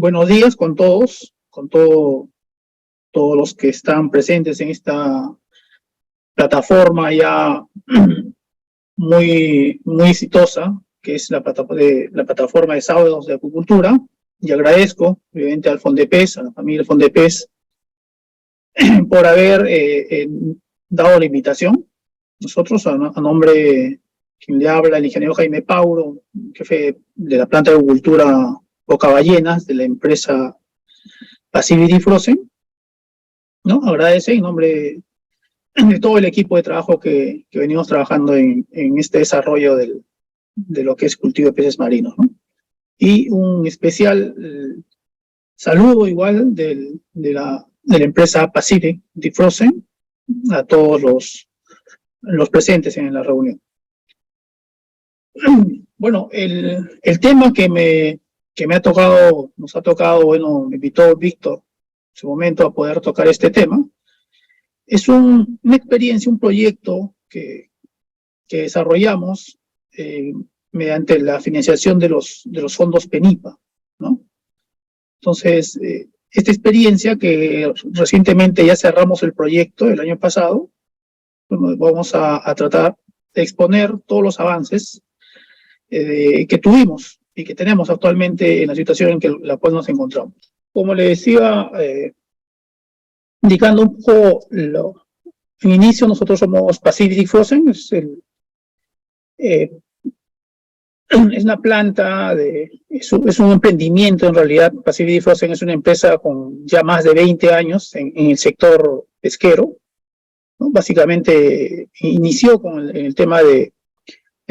Buenos días todos los que están presentes en esta plataforma ya muy exitosa, que es la plataforma de sábados de acuicultura. Y agradezco, obviamente, al Fondepes, a la familia Fondepes, por haber dado la invitación. Nosotros, a nombre, quien le habla, el ingeniero Jaime Pauro, jefe de la planta de acuicultura Boca Ballenas, de la empresa Passivity Frozen, ¿no? Agradece en nombre de todo el equipo de trabajo que venimos trabajando en este desarrollo de lo que es cultivo de peces marinos, ¿no? Y un especial saludo igual de la empresa Passivity Frozen a todos los presentes en la reunión. Bueno, el tema que nos ha tocado, bueno, me invitó Víctor en su momento a poder tocar este tema. Es una experiencia, un proyecto que desarrollamos mediante la financiación de los fondos PENIPA, ¿no? Entonces, esta experiencia que recientemente ya cerramos el proyecto el año pasado, bueno, vamos a tratar de exponer todos los avances que tuvimos y que tenemos actualmente en la situación en la cual nos encontramos. Como le decía, indicando un poco en inicio, nosotros somos Passivity Frozen, es una planta, es un emprendimiento en realidad. Passivity Frozen es una empresa con ya más de 20 años en el sector pesquero, ¿no? Básicamente inició con el tema de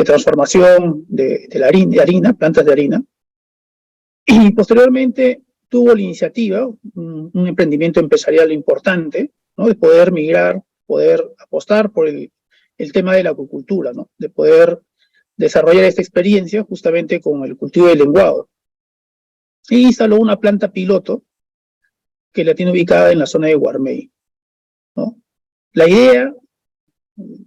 transformación de harina, plantas de harina, y posteriormente tuvo la iniciativa, un emprendimiento empresarial importante, ¿no? De poder migrar, poder apostar por el tema de la acuicultura, ¿no? De poder desarrollar esta experiencia justamente con el cultivo del lenguado. Y instaló una planta piloto que la tiene ubicada en la zona de Guarmey, ¿no? La idea,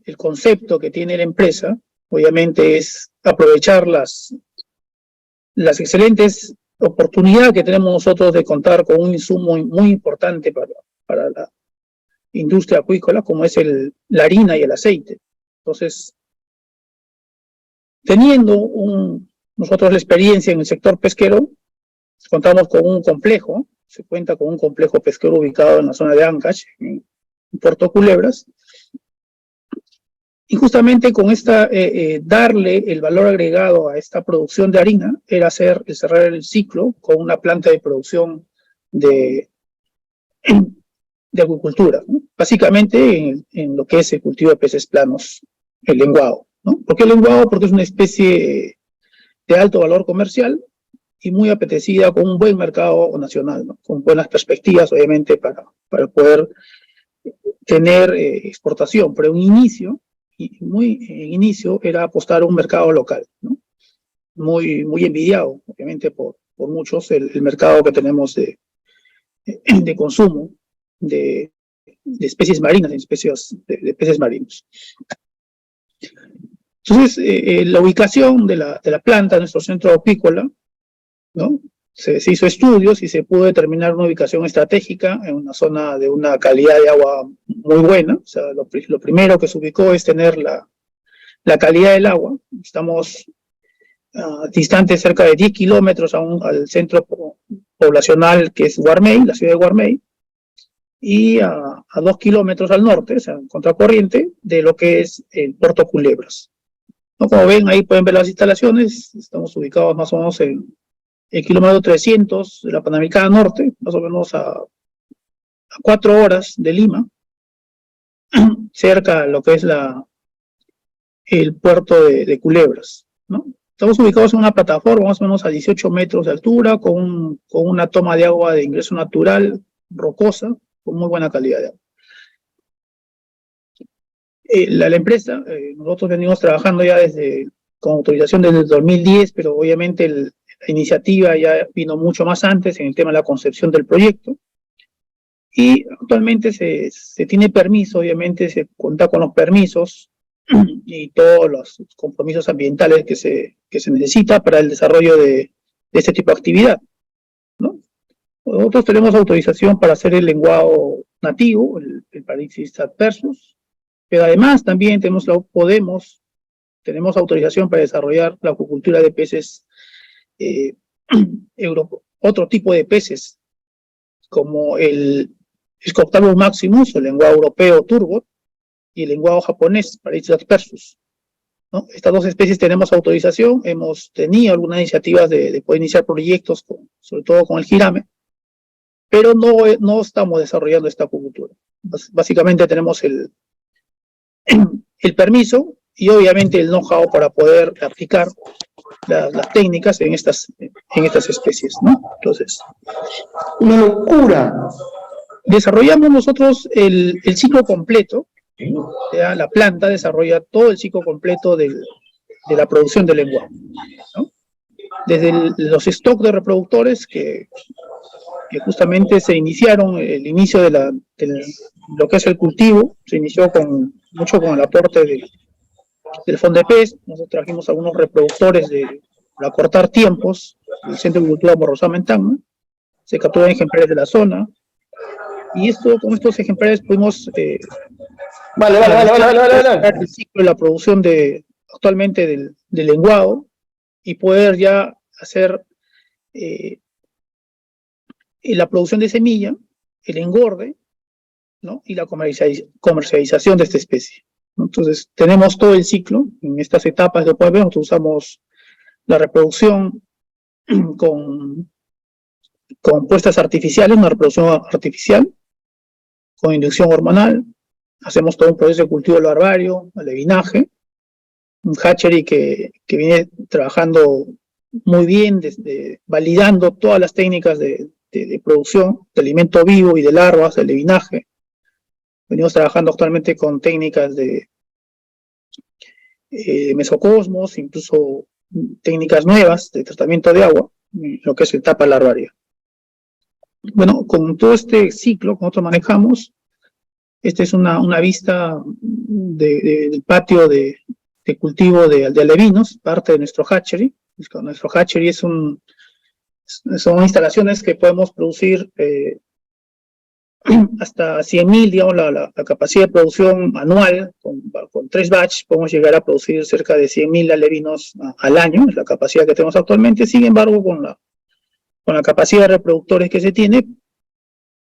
el concepto que tiene la empresa, obviamente, es aprovechar las excelentes oportunidades que tenemos nosotros de contar con un insumo muy importante para la industria acuícola, como es la harina y el aceite. Entonces, teniendo nosotros la experiencia en el sector pesquero, contamos con un complejo, se cuenta con un complejo pesquero ubicado en la zona de Ancash, en Puerto Culebras, y justamente con darle el valor agregado a esta producción de harina era cerrar el ciclo con una planta de producción de acuicultura, ¿no? Básicamente en lo que es el cultivo de peces planos, el lenguado, ¿no? ¿Por qué el lenguado? Porque es una especie de alto valor comercial y muy apetecida, con un buen mercado nacional, ¿no? Con buenas perspectivas, obviamente, para poder tener exportación, pero en inicio era apostar a un mercado local, ¿no? Muy envidiado, obviamente, por muchos, el mercado que tenemos de consumo de especies marinas, de peces marinos. Entonces, la ubicación de la planta, nuestro centro acuícola, ¿no? Se hizo estudios y se pudo determinar una ubicación estratégica en una zona de una calidad de agua muy buena. O sea, lo primero que se ubicó es tener la calidad del agua. Estamos distantes cerca de 10 kilómetros al centro poblacional, que es Guarmey, la ciudad de Guarmey, y a 2 kilómetros al norte, o sea, en contracorriente, de lo que es el Puerto Culebras, ¿no? Como ven, ahí pueden ver las instalaciones. Estamos ubicados más o menos en el kilómetro 300 de la Panamericana Norte, más o menos a 4 horas de Lima, cerca de lo que es el puerto de Culebras, ¿no? Estamos ubicados en una plataforma más o menos a 18 metros de altura, con una toma de agua de ingreso natural, rocosa, con muy buena calidad de agua. La empresa, nosotros venimos trabajando ya con autorización desde el 2010, pero obviamente la iniciativa ya vino mucho más antes en el tema de la concepción del proyecto, y actualmente se tiene permiso, obviamente se cuenta con los permisos y todos los compromisos ambientales que se necesita para el desarrollo de este tipo de actividad, ¿no? Nosotros tenemos autorización para hacer el lenguado nativo, el Parexis adversus, pero además también tenemos autorización para desarrollar la acuicultura de peces, otro tipo de peces, como el Scoptabus maximus, el lenguado europeo turbot, y el lenguado japonés, Parexis adversus, ¿no? Estas dos especies tenemos autorización, hemos tenido algunas iniciativas de poder iniciar proyectos, sobre todo con el jirame, pero no estamos desarrollando esta acuicultura. Básicamente tenemos el permiso y obviamente el know-how para poder aplicar las técnicas en estas especies, ¿no? Entonces, una locura. Desarrollamos nosotros el ciclo completo, ¿ya? La planta desarrolla todo el ciclo completo de la producción del lenguado, ¿no? Desde los stocks de reproductores que justamente se iniciaron, el inicio de lo que es el cultivo, se inició mucho con el aporte del FONDEPES. Nosotros trajimos algunos reproductores para cortar tiempos del Centro de Cultura Morrosa-Mentán, ¿no? Se capturan ejemplares de la zona, y con estos ejemplares pudimos Vale. el ciclo de la producción actualmente del lenguado, y poder ya hacer la producción de semilla, el engorde, ¿no? Y la comercialización de esta especie. Entonces, tenemos todo el ciclo en estas etapas. Lo pueden ver, nosotros usamos la reproducción con puestas artificiales, una reproducción artificial, con inducción hormonal. Hacemos todo un proceso de cultivo larvario, alevinaje, un hatchery que viene trabajando muy bien, validando todas las técnicas de producción de alimento vivo y de larvas, de alevinaje. Venimos trabajando actualmente con técnicas de mesocosmos, incluso técnicas nuevas de tratamiento de agua, lo que es etapa larvaria. Bueno, con todo este ciclo que nosotros manejamos, esta es una vista del patio de cultivo de alevinos, parte de nuestro hatchery. Nuestro hatchery son instalaciones que podemos producir hasta 100.000, digamos, la capacidad de producción anual. Con 3 batches podemos llegar a producir cerca de 100.000 alevinos al año, es la capacidad que tenemos actualmente. Sin embargo, con la capacidad de reproductores que se tiene,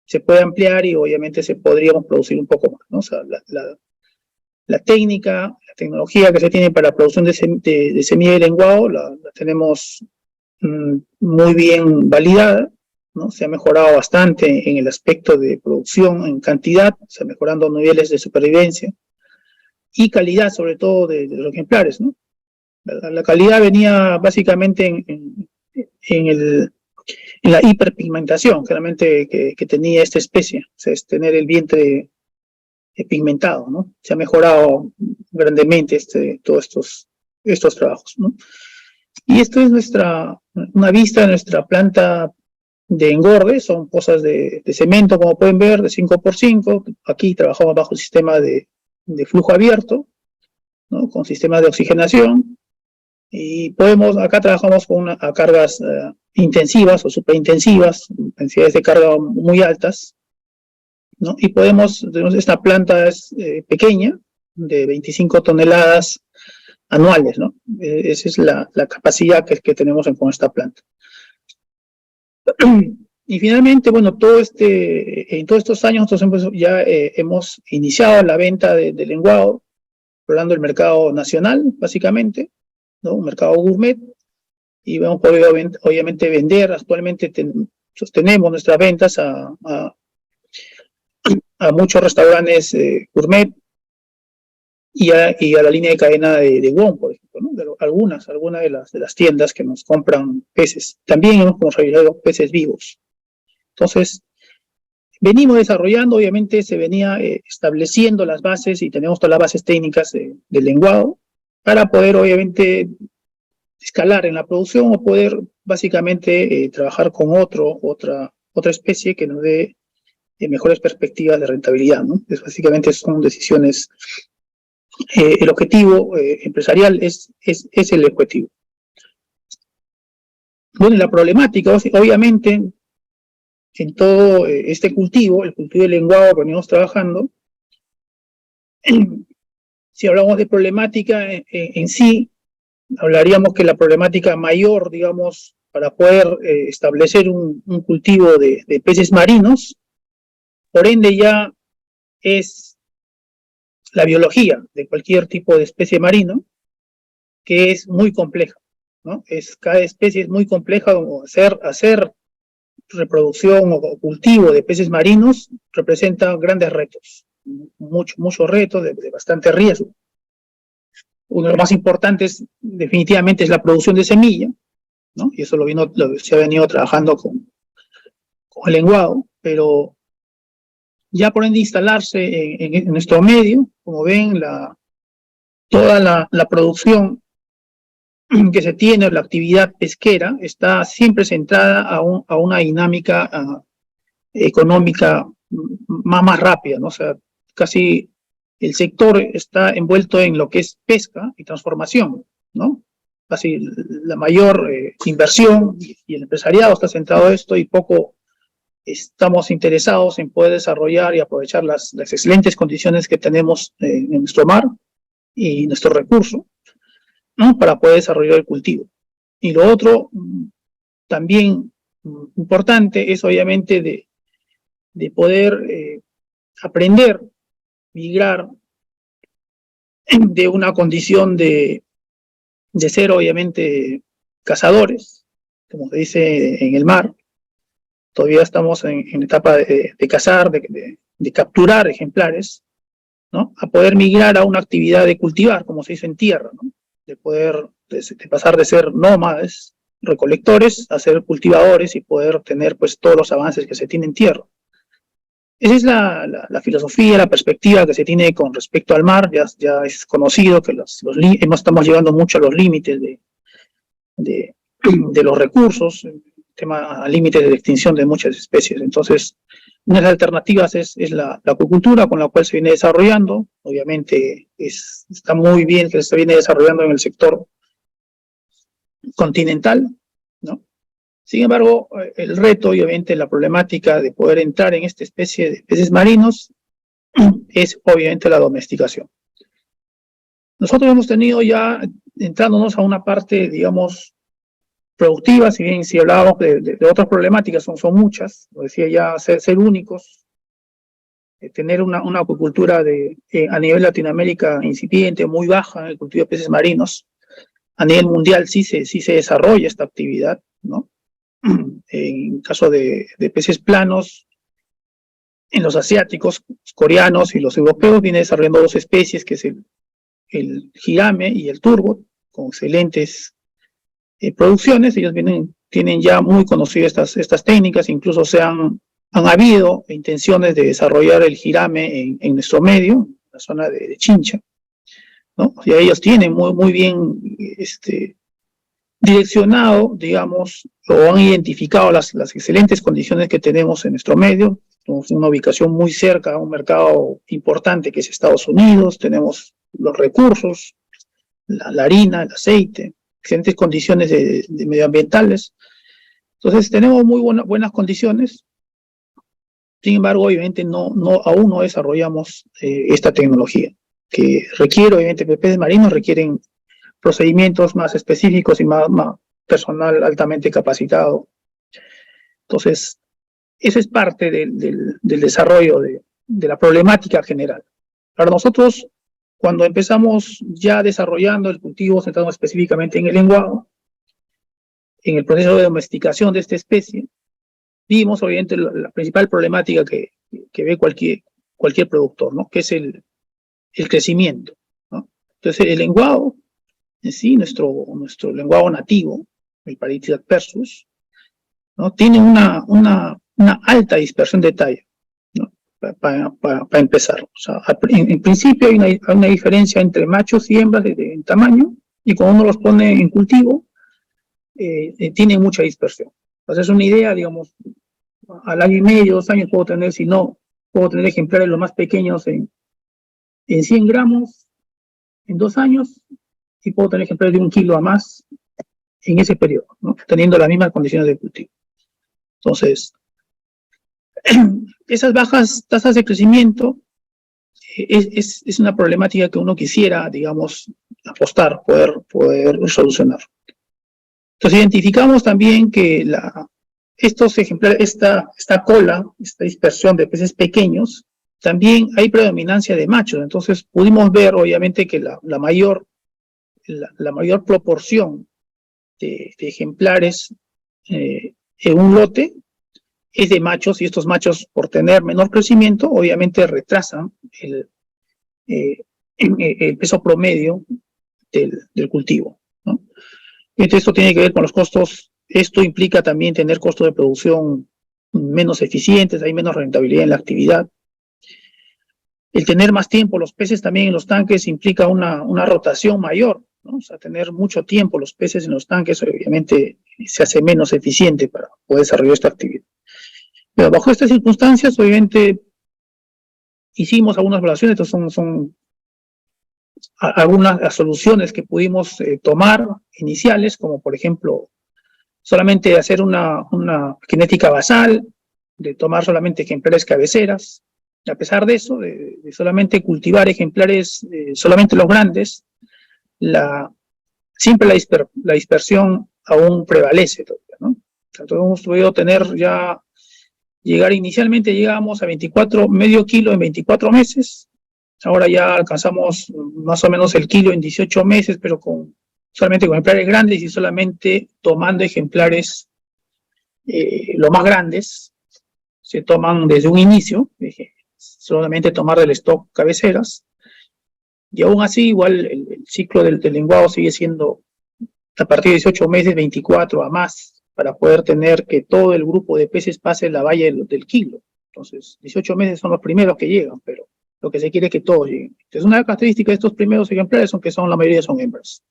se puede ampliar y obviamente podríamos producir un poco más, ¿no? O sea, la técnica, la tecnología que se tiene para la producción de semilla de lenguado la tenemos muy bien validada, ¿no? Se ha mejorado bastante en el aspecto de producción, en cantidad, se han mejorando niveles de supervivencia y calidad, sobre todo de los ejemplares, ¿no? La calidad venía básicamente en la hiperpigmentación, claramente, que tenía esta especie, o sea, es tener el vientre pigmentado, ¿no? Se ha mejorado grandemente todos estos trabajos, ¿no? Y esto es una vista de nuestra planta de engorde. Son pozas de cemento, como pueden ver, de 5x5. Aquí trabajamos bajo el sistema de flujo abierto, ¿no? Con sistemas de oxigenación. Y acá trabajamos a cargas intensivas o superintensivas, intensidades de carga muy altas, ¿no? Y esta planta es pequeña, de 25 toneladas anuales, ¿no? Esa es la capacidad que tenemos con esta planta. Y finalmente, bueno, en todos estos años nosotros ya hemos iniciado la venta de lenguado, explorando el mercado nacional, básicamente, ¿no? Un mercado gourmet, y hemos podido obviamente vender. Actualmente sostenemos nuestras ventas a muchos restaurantes gourmet y a la línea de cadena de Wong, por ejemplo, ¿no? Algunas de las tiendas que nos compran peces. También hemos comercializado peces vivos. Entonces, venimos desarrollando, obviamente se venía estableciendo las bases, y tenemos todas las bases técnicas del lenguado, para poder obviamente escalar en la producción, o poder básicamente trabajar con otra especie que nos dé mejores perspectivas de rentabilidad, ¿no? Básicamente son decisiones. El objetivo empresarial es el objetivo. Bueno, la problemática, obviamente, en todo este cultivo, el cultivo del lenguado que venimos trabajando. Si hablamos de problemática en sí, hablaríamos que la problemática mayor, digamos, para poder establecer un cultivo de peces marinos, por ende ya es la biología de cualquier tipo de especie marino, que es muy compleja, ¿no? Cada especie es muy compleja, hacer reproducción o cultivo de peces marinos representa grandes retos, muchos retos de bastante riesgo. Uno de los más importantes definitivamente es la producción de semilla, ¿no? Y eso se ha venido trabajando con el lenguado, pero ya por ende instalarse en nuestro medio, como ven, toda la producción que se tiene, la actividad pesquera, está siempre centrada a una dinámica económica más rápida, ¿no? O sea, casi el sector está envuelto en lo que es pesca y transformación, ¿no? Casi la mayor inversión y el empresariado está centrado en esto y poco estamos interesados en poder desarrollar y aprovechar las excelentes condiciones que tenemos en nuestro mar y nuestro recurso, ¿no? Para poder desarrollar el cultivo. Y lo otro, también importante, es obviamente de poder aprender, migrar de una condición de ser obviamente cazadores, como se dice en el mar. Todavía estamos en etapa de cazar, de capturar ejemplares, ¿no? A poder migrar a una actividad de cultivar, como se dice en tierra, ¿no? De pasar de ser nómades, recolectores, a ser cultivadores y poder obtener pues todos los avances que se tienen en tierra. Esa es la filosofía, la perspectiva que se tiene con respecto al mar. Ya es conocido que estamos llegando mucho a los límites de los recursos, a límites de extinción de muchas especies. Entonces, una de las alternativas es la acuicultura, con la cual se viene desarrollando. Obviamente está muy bien que se viene desarrollando en el sector continental, ¿no? Sin embargo, el reto y obviamente la problemática de poder entrar en esta especie de peces marinos es obviamente la domesticación. Nosotros hemos tenido ya, entrándonos a una parte, digamos, productiva, si hablábamos de otras problemáticas, son muchas, lo decía ya, ser únicos, tener una acuicultura a nivel Latinoamérica incipiente, muy baja en el cultivo de peces marinos. A nivel mundial sí se desarrolla esta actividad, ¿no? En caso de peces planos, en los asiáticos, los coreanos y los europeos vienen desarrollando dos especies, que es el hirame y el turbot, con excelentes producciones. Ellos tienen ya muy conocidas estas técnicas, incluso han habido intenciones de desarrollar el hirame en nuestro medio, en la zona de Chincha, ¿no? Y ellos tienen muy bien direccionado, digamos, o han identificado las excelentes condiciones que tenemos en nuestro medio. Tenemos una ubicación muy cerca a un mercado importante que es Estados Unidos, tenemos los recursos, la harina, el aceite, excelentes condiciones de medioambientales. Entonces tenemos muy buenas condiciones. Sin embargo, obviamente aún no desarrollamos esta tecnología, que requiere, obviamente, peces marinos requieren procedimientos más específicos y más personal altamente capacitado. Entonces, eso es parte del desarrollo de la problemática general. Para nosotros, cuando empezamos ya desarrollando el cultivo, centrado específicamente en el lenguado, en el proceso de domesticación de esta especie, vimos obviamente la principal problemática que ve cualquier productor, ¿no? Que es el crecimiento, ¿no? Entonces, el lenguado en sí, nuestro lenguado nativo, el Paritis adversus, ¿no? Tiene una alta dispersión de talla, ¿no? Para empezar. O sea, en principio hay una diferencia entre machos y hembras en tamaño, y cuando uno los pone en cultivo, tiene mucha dispersión. Entonces, es una idea, digamos, al año y medio, 2 años puedo tener ejemplares los más pequeños en 100 gramos, en 2 años, y puedo tener ejemplares de 1 kilo a más en ese periodo, ¿no? Teniendo las mismas condiciones de cultivo. Entonces, esas bajas tasas de crecimiento es una problemática que uno quisiera, digamos, apostar, poder solucionar. Entonces identificamos también que estos ejemplares, esta cola, esta dispersión de peces pequeños, también hay predominancia de machos. Entonces pudimos ver, obviamente, que la mayor proporción de ejemplares en un lote es de machos, y estos machos, por tener menor crecimiento, obviamente retrasan el peso promedio del cultivo, ¿no? Entonces, esto tiene que ver con los costos. Esto implica también tener costos de producción menos eficientes, hay menos rentabilidad en la actividad. El tener más tiempo los peces también en los tanques implica una rotación mayor, ¿no? O sea, tener mucho tiempo los peces en los tanques obviamente se hace menos eficiente para poder desarrollar esta actividad. Pero bajo estas circunstancias, obviamente, hicimos algunas evaluaciones. Estos son algunas soluciones que pudimos tomar iniciales, como por ejemplo, solamente hacer una genética basal, de tomar solamente ejemplares cabeceras. A pesar de eso, de solamente cultivar ejemplares, solamente los grandes, siempre la dispersión aún prevalece todavía, ¿no? Entonces hemos podido inicialmente llegamos a medio kilo en 24 meses, ahora ya alcanzamos más o menos el kilo en 18 meses, pero solamente con ejemplares grandes y solamente tomando ejemplares los más grandes, se toman desde un inicio, solamente tomar del stock cabeceras, y aún así igual el ciclo del lenguado sigue siendo a partir de 18 meses, 24 a más, para poder tener que todo el grupo de peces pase la valla del kilo. Entonces, 18 meses son los primeros que llegan, pero lo que se quiere es que todos lleguen. Entonces, una característica de estos primeros ejemplares son que la mayoría son hembras.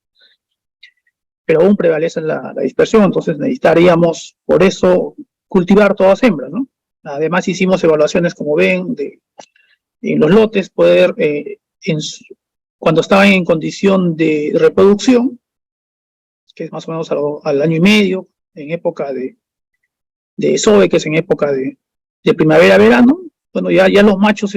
Pero aún prevalece la dispersión, entonces necesitaríamos, por eso, cultivar todas hembras, ¿no? Además, hicimos evaluaciones, como ven, en los lotes, poder, cuando estaban en condición de reproducción, que es más o menos al año y medio, en época de SOE, que es en época de primavera-verano, bueno, ya los machos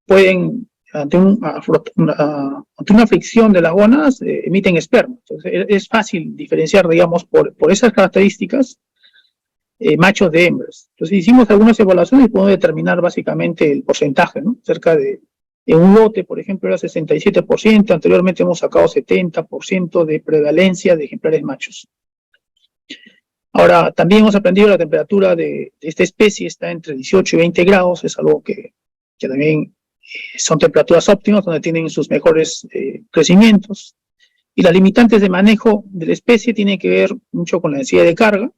pueden, ante una fricción de las gónadas, emiten esperma. Entonces, es fácil diferenciar, digamos, por esas características, machos de hembras. Entonces, hicimos algunas evaluaciones y podemos determinar básicamente el porcentaje, ¿no? En un lote, por ejemplo, era 67%, anteriormente hemos sacado 70% de prevalencia de ejemplares machos. Ahora, también hemos aprendido la temperatura de esta especie está entre 18 y 20 grados, es algo que también son temperaturas óptimas, donde tienen sus mejores crecimientos. Y las limitantes de manejo de la especie tienen que ver mucho con la densidad de carga.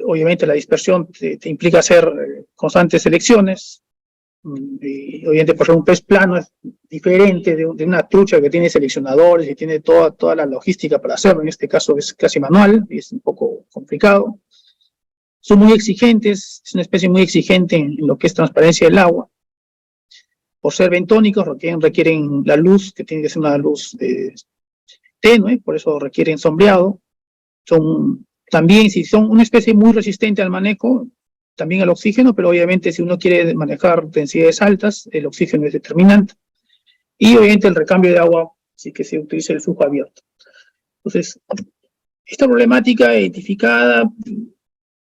Obviamente la dispersión te implica hacer constantes selecciones. Y obviamente, por ejemplo, un pez plano es diferente de una trucha que tiene seleccionadores y tiene toda la logística para hacerlo. En este caso es casi manual y es un poco complicado. Son muy exigentes, es una especie muy exigente en lo que es transparencia del agua. Por ser bentónicos requieren la luz, que tiene que ser una luz tenue, por eso requieren sombreado. También, si son una especie muy resistente al manejo, también al oxígeno, pero obviamente si uno quiere manejar densidades altas, el oxígeno es determinante. Y obviamente el recambio de agua, sí que se utiliza el flujo abierto. Entonces, esta problemática identificada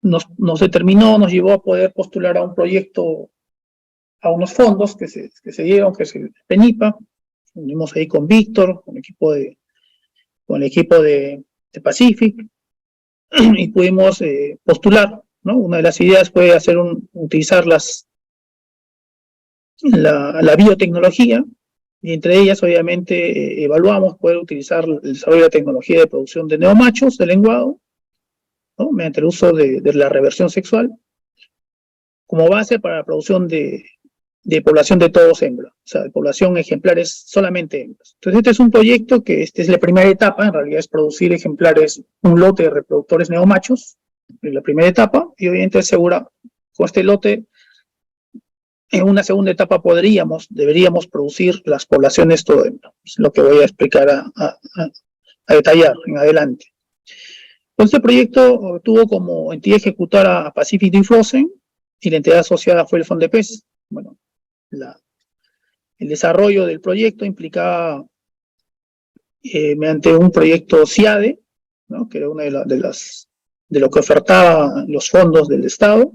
nos llevó a poder postular a un proyecto, a unos fondos que se dieron, que es el PENIPA. Unimos ahí con Víctor, con el equipo de Pacific, y pudimos postular, ¿no? Una de las ideas fue utilizar la biotecnología, y entre ellas, obviamente, evaluamos poder utilizar el desarrollo de la tecnología de producción de neomachos de lenguado, ¿no? Mediante el uso de la reversión sexual, como base para la producción de población de todos hembras, o sea, de población ejemplares solamente hembras. Entonces, este es un proyecto que es la primera etapa, en realidad es producir ejemplares, un lote de reproductores neomachos, en la primera etapa, y obviamente con este lote, en una segunda etapa deberíamos producir las poblaciones todo hembra. Es lo que voy a explicar a detallar en adelante. Pues este proyecto tuvo como entidad ejecutora a Pacific Deep Frozen y la entidad asociada fue el FONDEPES. Bueno, el desarrollo del proyecto implicaba mediante un proyecto CIADE, ¿no? Que era una de lo que ofertaba los fondos del Estado.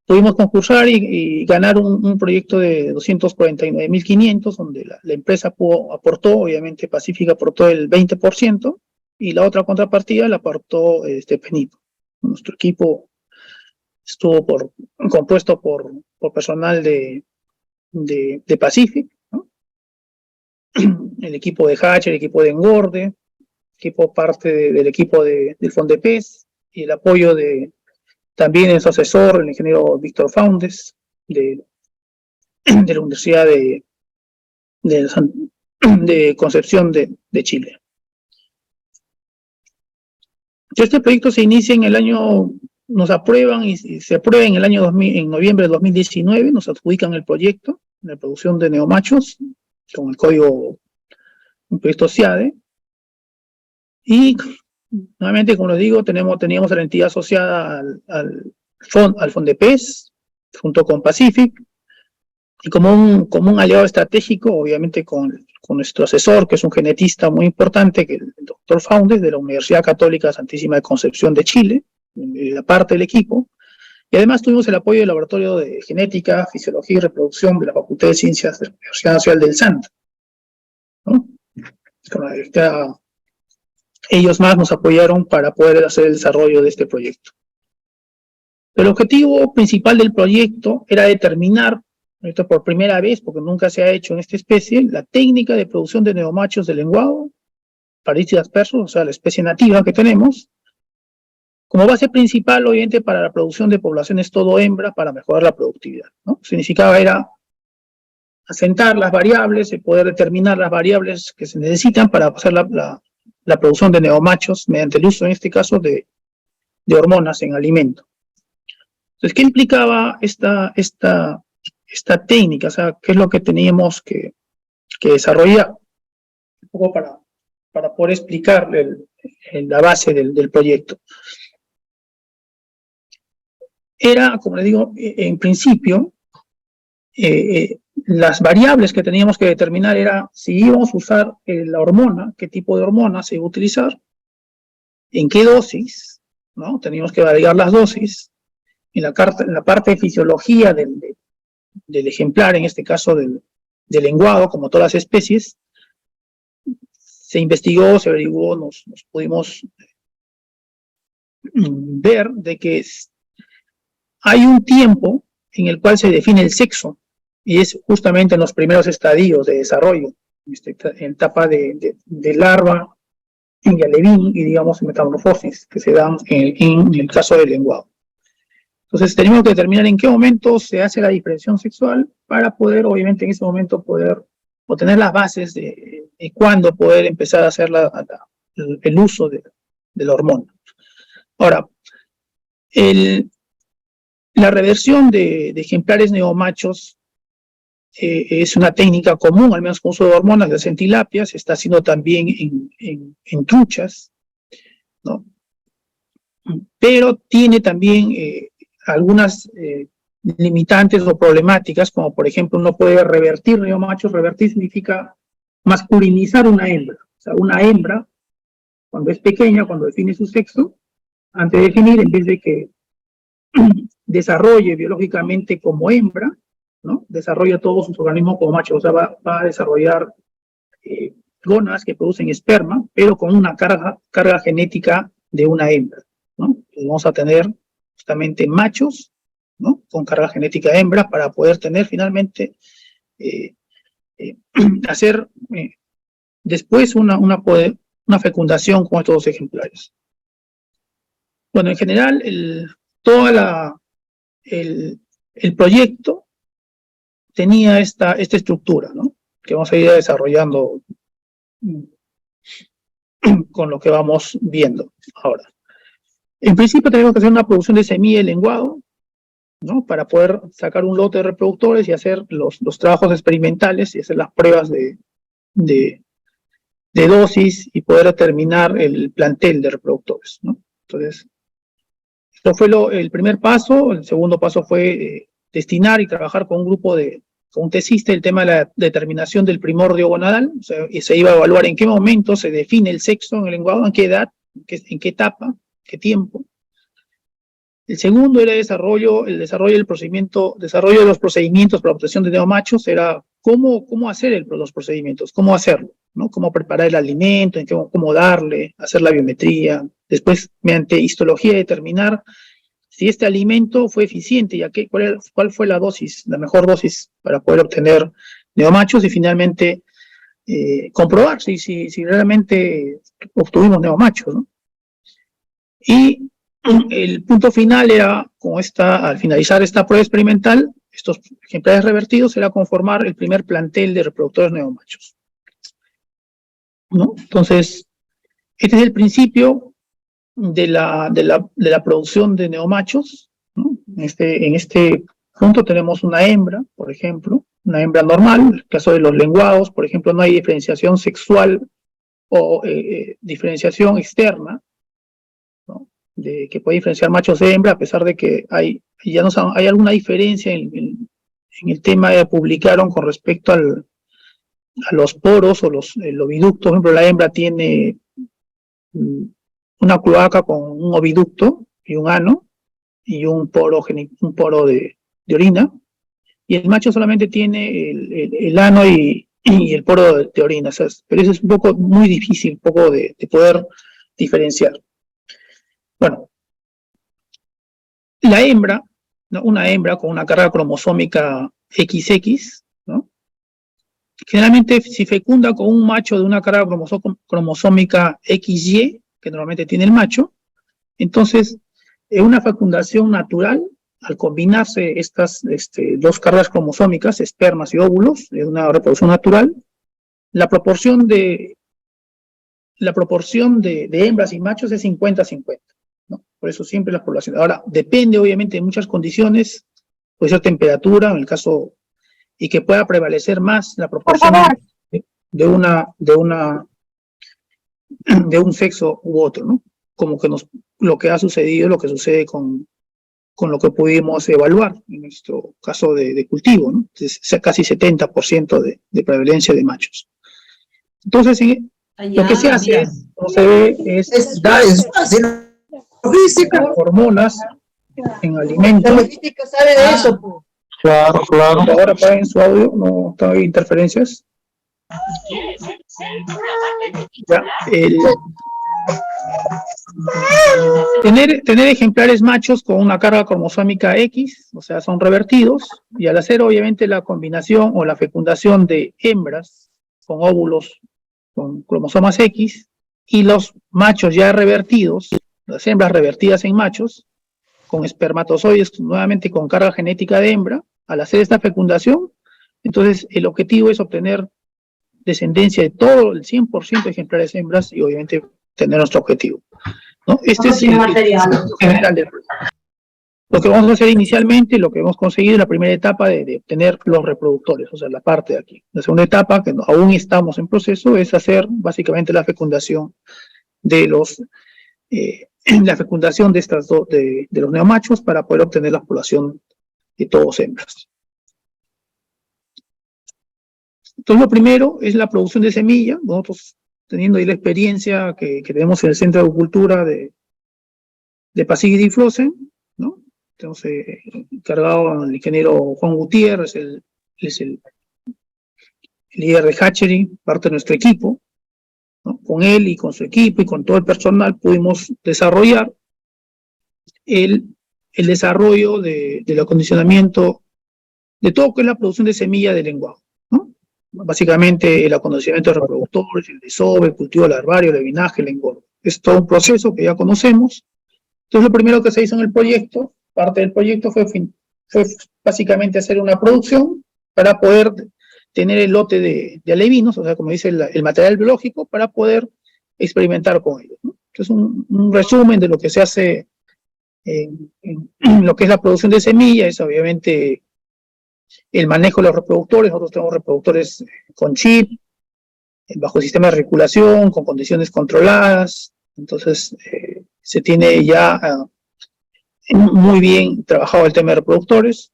Pudimos concursar y ganar un proyecto de 249.500, donde la empresa aportó, obviamente Pacific aportó el 20%, y la otra contrapartida la aportó PENIT. Nuestro equipo estuvo compuesto por personal de Pacific, ¿no? El equipo de Hatch, el equipo de Engorde, parte del equipo del FONDEPES, y el apoyo también de su asesor, el ingeniero Víctor Faundes, de la Universidad de Concepción de Chile. Este proyecto se inicia en el año, nos aprueban y se aprueba en el año 2000, en noviembre de 2019, nos adjudican el proyecto de producción de neomachos con el código, un proyecto CIADE, y nuevamente, como les digo, teníamos a la entidad asociada al FONDEPES, junto con Pacific, y como un aliado estratégico, obviamente con nuestro asesor, que es un genetista muy importante, que es el doctor Faundes, de la Universidad Católica Santísima de Concepción de Chile, la parte del equipo, y además tuvimos el apoyo del Laboratorio de Genética, Fisiología y Reproducción de la Facultad de Ciencias de la Universidad Nacional del Santo, ¿no? Ellos más nos apoyaron para poder hacer el desarrollo de este proyecto. El objetivo principal del proyecto era determinar, esto por primera vez, porque nunca se ha hecho en esta especie, la técnica de producción de neomachos de lenguado, Pardistis aspersus, o sea, la especie nativa que tenemos, como base principal, obviamente, para la producción de poblaciones todo hembra para mejorar la productividad, ¿no? Significaba era asentar las variables y poder determinar las variables que se necesitan para hacer la producción de neomachos mediante el uso, en este caso, de hormonas en alimento. Entonces, ¿qué implicaba esta técnica? O sea, ¿qué es lo que teníamos que desarrollar? Un poco para poder explicar la base del proyecto. Era, como les digo, en principio, las variables que teníamos que determinar era si íbamos a usar la hormona, qué tipo de hormona se iba a utilizar, en qué dosis, ¿no? Teníamos que variar las dosis, en la parte de fisiología del ejemplar, en este caso del lenguado, como todas las especies, se investigó, se averiguó, nos pudimos ver de que hay un tiempo en el cual se define el sexo, y es justamente en los primeros estadios de desarrollo, en etapa de larva, en alevín y, digamos, en metamorfosis, que se dan en el caso del lenguado. Entonces, tenemos que determinar en qué momento se hace la diferenciación sexual para poder, obviamente, en ese momento poder obtener las bases de cuándo poder empezar a hacer el uso de la hormona. Ahora, la reversión de ejemplares neomachos es una técnica común, al menos con uso de hormonas, de en tilapia, se está haciendo también en truchas, ¿no? Pero tiene también algunas limitantes o problemáticas, como por ejemplo uno puede revertir neomachos. Revertir significa masculinizar una hembra. O sea, una hembra, cuando es pequeña, cuando define su sexo, antes de definir, en vez de que desarrolle biológicamente como hembra, ¿no? Desarrolla todos sus organismos como macho, o sea, va a desarrollar gónadas que producen esperma, pero con una carga genética de una hembra, ¿no? Entonces vamos a tener justamente machos, ¿no? Con carga genética hembra para poder tener finalmente, hacer después una fecundación con estos dos ejemplares. Bueno, en general, el proyecto tenía esta estructura, ¿no? Que vamos a ir desarrollando con lo que vamos viendo ahora. En principio tenemos que hacer una producción de semilla de lenguado, ¿no? Para poder sacar un lote de reproductores y hacer los trabajos experimentales y hacer las pruebas de dosis y poder determinar el plantel de reproductores, ¿no? Entonces, esto fue el primer paso. El segundo paso fue destinar y trabajar con un grupo con un tesista, el tema de la determinación del primordio gonadal, o sea, y se iba a evaluar en qué momento se define el sexo en el lenguado, en qué edad, en qué etapa, qué tiempo. El segundo era el desarrollo del procedimiento, desarrollo de los procedimientos para la obtención de neomachos, era cómo hacer los procedimientos, cómo hacerlo, ¿no? Cómo preparar el alimento, cómo darle, hacer la biometría, después mediante histología determinar si este alimento fue eficiente, cuál fue la dosis, la mejor dosis para poder obtener neomachos y finalmente comprobar si realmente obtuvimos neomachos, ¿no? Y el punto final era, al finalizar esta prueba experimental, estos ejemplares revertidos era conformar el primer plantel de reproductores neomachos, ¿no? Entonces, este es el principio de la producción de neomachos, ¿no? En este punto tenemos una hembra, por ejemplo, una hembra normal. En el caso de los lenguados, por ejemplo, no hay diferenciación sexual o diferenciación externa, ¿no? Que puede diferenciar machos de hembra, a pesar de que hay alguna diferencia en el tema que publicaron con respecto a los poros o los oviductos. Por ejemplo, la hembra tiene una cloaca con un oviducto y un ano y un poro de orina, y el macho solamente tiene el ano y el poro de orina, o sea, pero eso es muy difícil de poder diferenciar. Bueno, la hembra, ¿no? Una hembra con una carga cromosómica XX, ¿no? Generalmente si fecunda con un macho de una carga cromosómica XY, que normalmente tiene el macho, entonces en una fecundación natural, al combinarse estas dos cargas cromosómicas, espermas y óvulos, en una reproducción natural, la proporción de hembras y machos es 50-50, ¿no? Por eso siempre las poblaciones. Ahora, depende obviamente de muchas condiciones, puede ser temperatura, en el caso, y que pueda prevalecer más la proporción de un sexo u otro, ¿no? Como que lo que ha sucedido, lo que sucede con lo que pudimos evaluar en nuestro caso de cultivo, ¿no? Es casi 70% de prevalencia de machos. Entonces, lo que se hace, como se ve, es dar hormonas en alimentos. La logística sabe de eso. Claro. Ahora apaguen su audio, no hay interferencias. Ya, tener ejemplares machos con una carga cromosómica X, o sea, son revertidos, y al hacer obviamente la combinación o la fecundación de hembras con óvulos con cromosomas X y los machos ya revertidos, las hembras revertidas en machos, con espermatozoides nuevamente con carga genética de hembra, al hacer esta fecundación, entonces el objetivo es obtener descendencia de todo el 100% de ejemplares hembras y obviamente tener nuestro objetivo, ¿no? Este es el general del proyecto. Lo que vamos a hacer inicialmente, lo que hemos conseguido en la primera etapa de obtener los reproductores, o sea, la parte de aquí. La segunda etapa, que aún estamos en proceso, es hacer básicamente la fecundación de la fecundación de los neomachos para poder obtener la población de todos hembras. Entonces, lo primero es la producción de semilla. Nosotros, teniendo ahí la experiencia que tenemos en el Centro de Agricultura de Pasigui Diflosen, ¿no? Tenemos encargado al ingeniero Juan Gutiérrez, es el líder de Hatchery, parte de nuestro equipo, ¿no? Con él y con su equipo y con todo el personal pudimos desarrollar el desarrollo del acondicionamiento de todo lo que es la producción de semilla de lenguado, ¿no? Básicamente el acondicionamiento de reproductores, el desove, el cultivo larvario, el levinaje, el engordo. Es todo un proceso que ya conocemos. Entonces lo primero que se hizo en el proyecto, parte del proyecto fue básicamente hacer una producción para poder tener el lote de alevinos, o sea, como dice el material biológico, para poder experimentar con ellos, ¿no? Entonces un resumen de lo que se hace en lo que es la producción de semillas, es obviamente el manejo de los reproductores. Nosotros tenemos reproductores con chip, bajo sistema de regulación, con condiciones controladas. Entonces, Se tiene ya muy bien trabajado el tema de reproductores,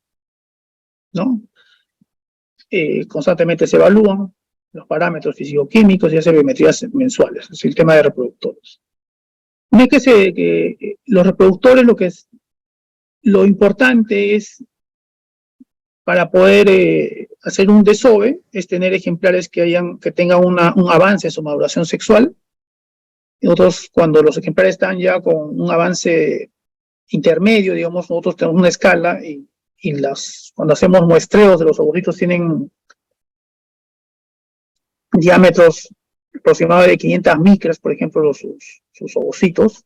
¿no? Constantemente se evalúan los parámetros físico-químicos y hace biometrías mensuales, es el tema de reproductores. No es que los reproductores, lo importante es, para poder hacer un desove, es tener ejemplares que tengan un avance en su maduración sexual. Nosotros, cuando los ejemplares están ya con un avance intermedio, digamos, nosotros tenemos una escala y cuando hacemos muestreos de los ovocitos tienen diámetros aproximados de 500 micras, por ejemplo, sus ovocitos,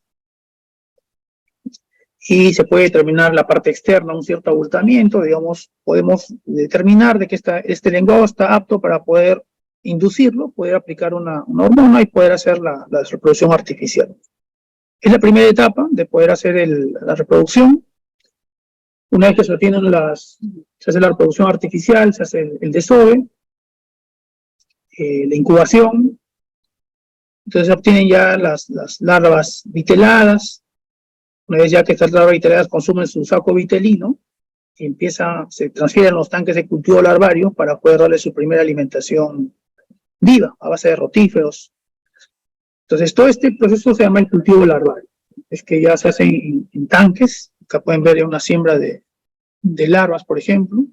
y se puede determinar la parte externa, un cierto abultamiento, digamos, podemos determinar de que este lenguado está apto para poder inducirlo, poder aplicar una hormona y poder hacer la reproducción artificial. Es la primera etapa de poder hacer la reproducción. Una vez que se obtienen se hace la reproducción artificial, se hace el desove, la incubación, entonces se obtienen ya las larvas viteladas. Una vez ya que estas larvas viteladas consumen su saco vitelino, se transfieren los tanques de cultivo larvario para poder darle su primera alimentación viva, a base de rotíferos. Entonces, todo este proceso se llama el cultivo larvario. Es que ya se hace en tanques. Acá pueden ver ya una siembra de larvas, por ejemplo,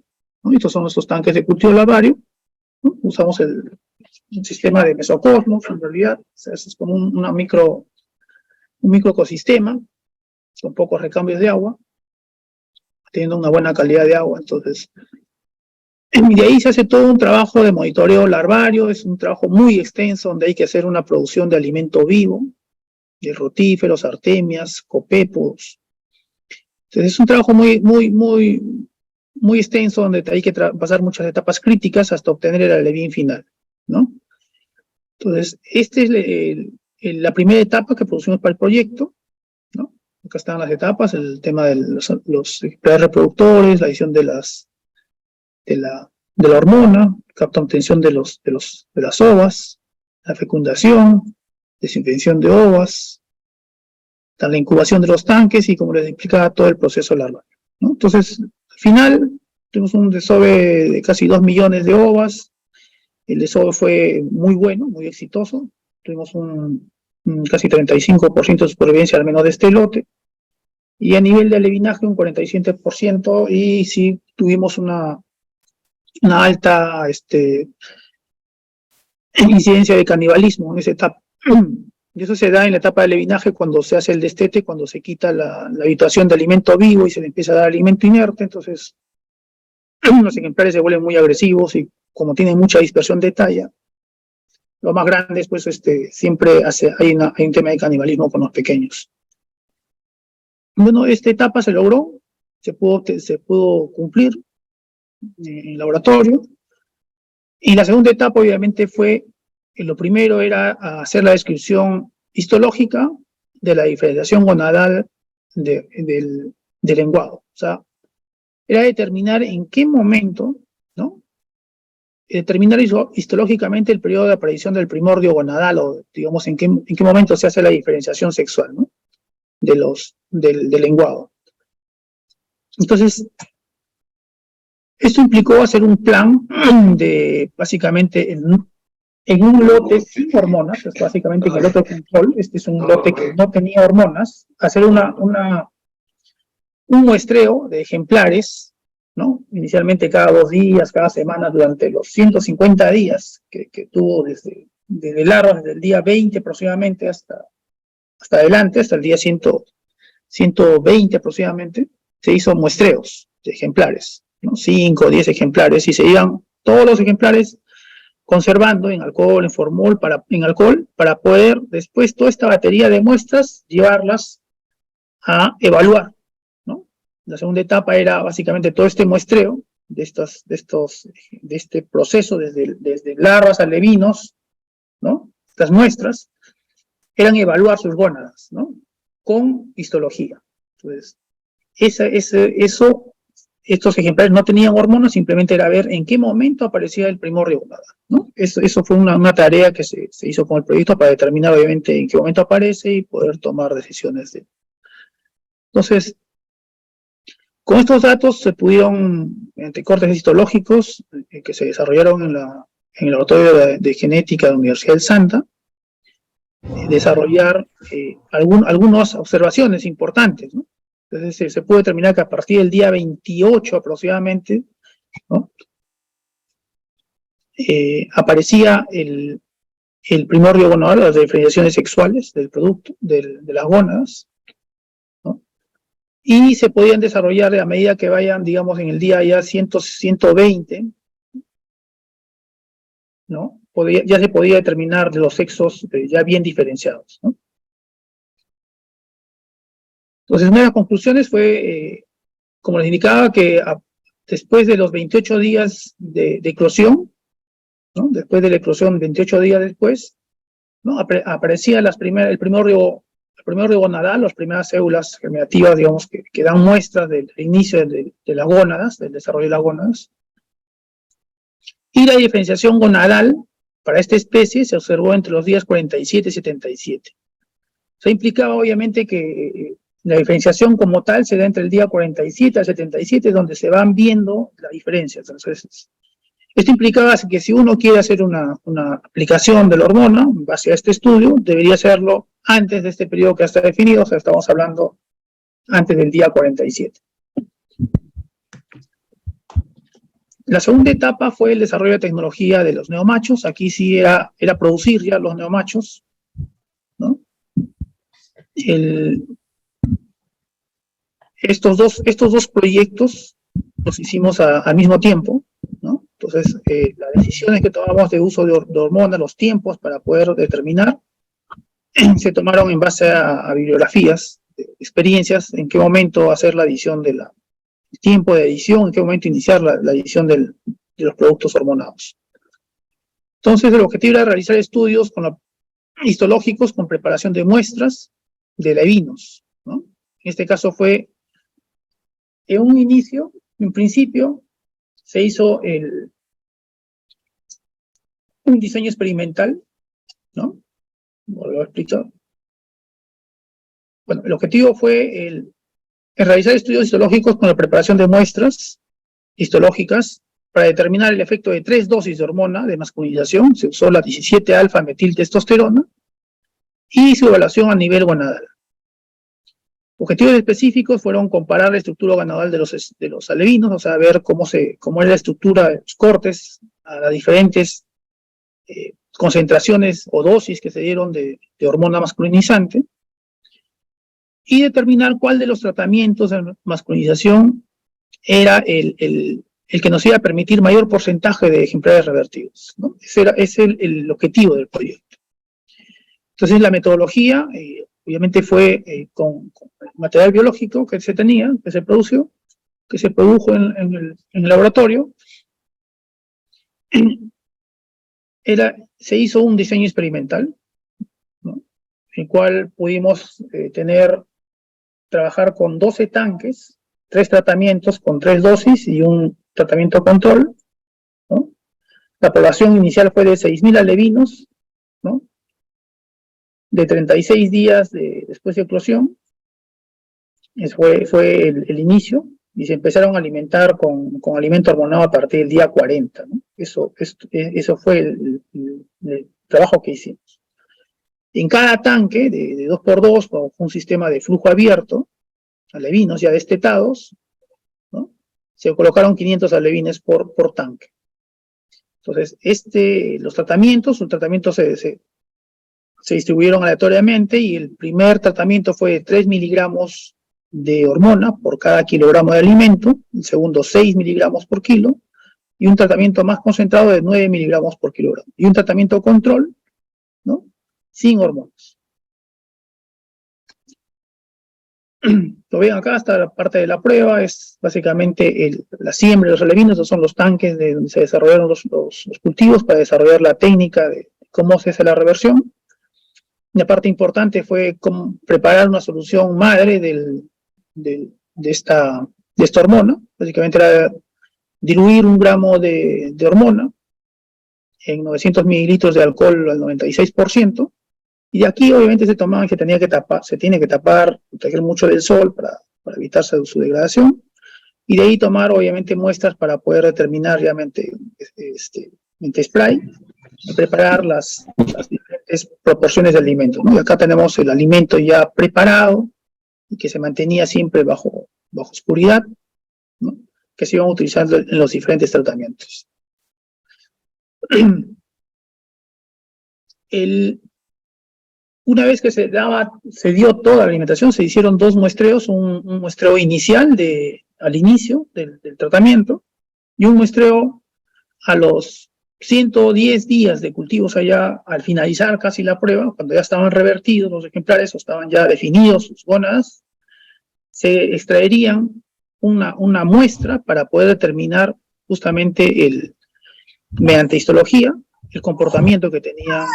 ¿no? Estos son nuestros tanques de cultivo larvario, ¿no? Usamos un sistema de mesocosmos, en realidad. O sea, es como un microecosistema, con pocos recambios de agua, teniendo una buena calidad de agua. Entonces, y de ahí se hace todo un trabajo de monitoreo larvario. Es un trabajo muy extenso donde hay que hacer una producción de alimento vivo, de rotíferos, artemias, copépodos. Entonces es un trabajo muy extenso donde hay que pasar muchas etapas críticas hasta obtener el alevín final, ¿no? Entonces, esta es la primera etapa que producimos para el proyecto, ¿no? Acá están las etapas, el tema de los ejemplares reproductores, la adición de la hormona, capta obtención de las ovas, la fecundación, desinfección de ovas, la incubación de los tanques y, como les explicaba, todo el proceso larvario, ¿no? Entonces, al final, tuvimos un desove de casi 2 millones de ovas. El desove fue muy bueno, muy exitoso. Tuvimos un casi 35% de supervivencia al menos de este lote. Y a nivel de alevinaje, un 47%. Y sí tuvimos una alta incidencia de canibalismo en esa etapa. Y eso se da en la etapa de alevinaje cuando se hace el destete, cuando se quita la habituación de alimento vivo y se le empieza a dar alimento inerte. Entonces, los ejemplares se vuelven muy agresivos y como tienen mucha dispersión de talla, lo más grande es, pues, siempre hay un tema de canibalismo con los pequeños. Bueno, esta etapa se logró, se pudo cumplir en laboratorio. Y la segunda etapa, obviamente, lo primero era hacer la descripción histológica de la diferenciación gonadal del lenguado. O sea, era determinar en qué momento, ¿no? Determinar histológicamente el periodo de aparición del primordio gonadal, o digamos en qué momento se hace la diferenciación sexual, ¿no? Del lenguado. Entonces, esto implicó hacer un plan de, básicamente, en un lote sin hormonas, es básicamente en el lote control, este es un lote que no tenía hormonas, hacer un muestreo de ejemplares, ¿no? Inicialmente cada 2 días, cada semana, durante los 150 días que tuvo desde larvas, desde el día 20 aproximadamente hasta adelante, hasta el día 120 aproximadamente, se hizo muestreos de ejemplares, ¿no? 5 o 10 ejemplares, y se iban todos los ejemplares conservando en alcohol, en formol, para poder después toda esta batería de muestras llevarlas a evaluar, ¿no? La segunda etapa era básicamente todo este muestreo de este proceso desde larvas a alevinos, ¿no? Estas muestras eran evaluar sus gónadas, ¿no? Con histología. Entonces, eso estos ejemplares no tenían hormonas, simplemente era ver en qué momento aparecía el primordio gonadal, ¿no? Eso fue una tarea que se hizo con el proyecto para determinar, obviamente, en qué momento aparece y poder tomar decisiones de. Entonces, con estos datos se pudieron, mediante cortes histológicos que se desarrollaron en el laboratorio de genética de la Universidad del Santa, desarrollar algunas observaciones importantes, ¿no? Entonces se puede determinar que a partir del día 28 aproximadamente, ¿no? Aparecía el primordio gonadal, las diferenciaciones sexuales del producto, de las gónadas, ¿no? Y se podían desarrollar a medida que vayan, digamos, en el día ya 120, ¿no? Ya se podía determinar los sexos ya bien diferenciados, ¿no? Entonces, una de las conclusiones fue, como les indicaba, que después de los 28 días de eclosión, ¿no? Después de la eclosión, 28 días después, ¿no? Aparecía el primordio gonadal, las primeras células germinativas, digamos, que dan muestras del inicio de las gónadas, del desarrollo de las gónadas. Y la diferenciación gonadal para esta especie se observó entre los días 47 y 77. Eso implicaba, obviamente, que la diferenciación como tal se da entre el día 47 al 77, donde se van viendo las diferencias. Entonces, esto implicaba que si uno quiere hacer una aplicación de la hormona, en base a este estudio, debería hacerlo antes de este periodo que está definido, o sea, estamos hablando antes del día 47. La segunda etapa fue el desarrollo de tecnología de los neomachos. Aquí sí era producir ya los neomachos, ¿no? Estos dos proyectos los hicimos al mismo tiempo, ¿no? Entonces, las decisiones que tomamos de uso de hormonas, los tiempos para poder determinar, se tomaron en base a bibliografías, experiencias, en qué momento hacer la adición el tiempo de edición, en qué momento iniciar la edición de los productos hormonados. Entonces, el objetivo era realizar estudios histológicos con preparación de muestras de levinos, ¿no? En este caso fue, en un inicio, en principio, se hizo un diseño experimental, ¿no? Lo he explicado. Bueno, el objetivo fue el realizar estudios histológicos con la preparación de muestras histológicas para determinar el efecto de 3 dosis de hormona de masculinización. Se usó la 17-alfa-metiltestosterona y su evaluación a nivel gonadal. Objetivos específicos fueron comparar la estructura gonadal de los alevinos, o sea, ver cómo era la estructura de los cortes a las diferentes concentraciones o dosis que se dieron de hormona masculinizante, y determinar cuál de los tratamientos de masculinización era el que nos iba a permitir mayor porcentaje de ejemplares revertidos, ¿no? Ese es el objetivo del proyecto. Entonces, la metodología, obviamente, fue con el material biológico que se tenía, que se produjo en el laboratorio. Se hizo un diseño experimental, ¿no? En el cual pudimos trabajar con 12 tanques, 3 tratamientos con 3 dosis y un tratamiento control, ¿no? La población inicial fue de 6.000 alevinos, ¿no? De 36 días después de eclosión. Fue el inicio, y se empezaron a alimentar con alimento hormonado a partir del día 40, ¿no? Eso fue el trabajo que hicimos. En cada tanque de 2x2, fue un sistema de flujo abierto, alevinos ya destetados, ¿no? Se colocaron 500 alevines por tanque. Entonces, los tratamientos se distribuyeron aleatoriamente, y el primer tratamiento fue de 3 miligramos de hormona por cada kilogramo de alimento, el segundo 6 miligramos por kilo, y un tratamiento más concentrado de 9 miligramos por kilogramo, y un tratamiento control, ¿no? Sin hormonas. Lo ven acá, hasta la parte de la prueba, es básicamente la siembra de los alevinos. Estos son los tanques donde se desarrollaron los cultivos para desarrollar la técnica de cómo se hace la reversión. Una parte importante fue preparar una solución madre de esta hormona. Básicamente era diluir 1 gramo de hormona en 900 mililitros de alcohol al 96%, y de aquí obviamente se tomaban que se tiene que tapar, proteger mucho del sol para evitar su degradación, y de ahí tomar obviamente muestras para poder determinar realmente mediante spray, y preparar las diferentes proporciones de alimento, ¿no? Y acá tenemos el alimento ya preparado y que se mantenía siempre bajo oscuridad, ¿no? Que se iban utilizando en los diferentes tratamientos. Una vez que se dio toda la alimentación, se hicieron 2 muestreos, un muestreo inicial al inicio del tratamiento y un muestreo a los 110 días de cultivos allá, al finalizar casi la prueba, cuando ya estaban revertidos los ejemplares o estaban ya definidos sus gónadas, se extraerían una muestra para poder determinar justamente mediante histología el comportamiento que tenían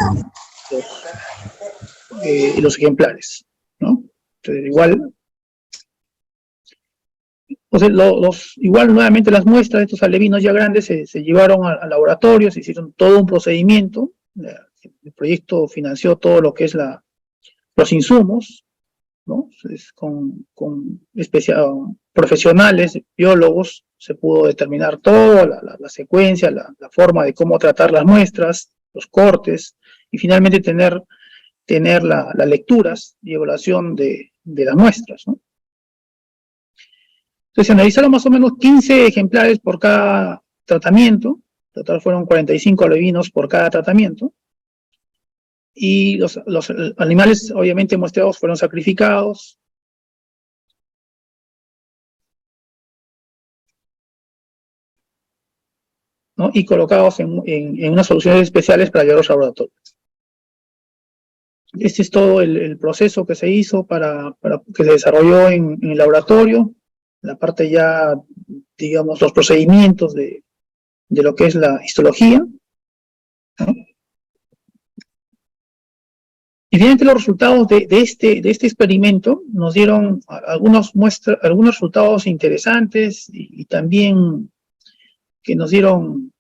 los ejemplares, ¿no? Entonces, igual nuevamente las muestras de estos alevinos ya grandes se llevaron al laboratorio, se hicieron todo un procedimiento, el proyecto financió todo lo que es los insumos, ¿no? Entonces, con profesionales, biólogos, se pudo determinar toda la secuencia, la forma de cómo tratar las muestras, los cortes, y finalmente tener las lecturas y evaluación de las muestras, ¿no? Entonces se analizaron más o menos 15 ejemplares por cada tratamiento, en total fueron 45 alevinos por cada tratamiento, y los animales obviamente muestreados fueron sacrificados, ¿no? Y colocados en unas soluciones especiales para llevarlos a laboratorios. Este es todo el proceso que se hizo que se desarrolló en el laboratorio, la parte ya, digamos, los procedimientos de lo que es la histología, ¿no? Y finalmente los resultados de este experimento nos dieron algunos resultados interesantes y también que nos dieron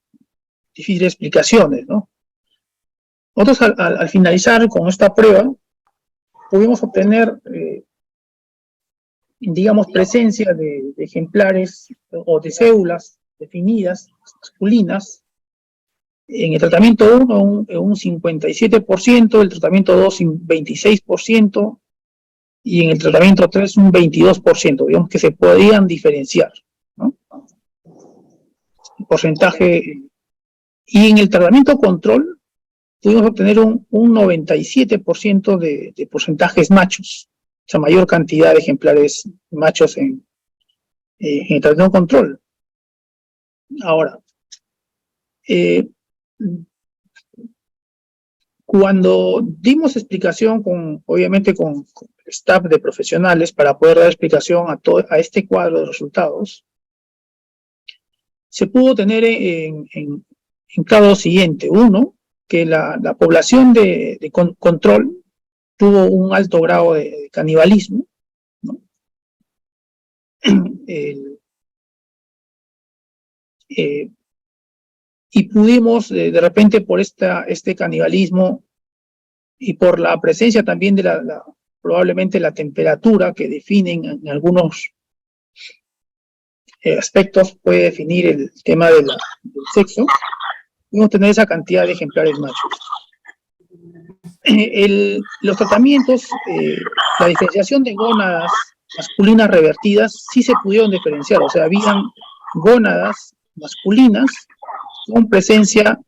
difíciles explicaciones, ¿no? Nosotros al finalizar con esta prueba pudimos obtener, digamos, presencia de ejemplares o de células definidas, masculinas, en el tratamiento 1 un 57%, el tratamiento 2 un 26%, y en el tratamiento 3 un 22%, digamos que se podían diferenciar, ¿no? El porcentaje, y en el tratamiento control pudimos obtener un 97% de porcentajes machos, o sea, mayor cantidad de ejemplares machos en el tratamiento control. Ahora, cuando dimos explicación obviamente con el staff de profesionales para poder dar explicación a este cuadro de resultados, se pudo tener en claro lo siguiente. Uno, que la población de control tuvo un alto grado de canibalismo, ¿no? Y pudimos, de repente, por este canibalismo y por la presencia también de probablemente la temperatura que definen en algunos aspectos, puede definir el tema del sexo, pudimos tener esa cantidad de ejemplares machos. Los tratamientos, la diferenciación de gónadas masculinas revertidas sí se pudieron diferenciar, o sea, habían gónadas masculinas con presencia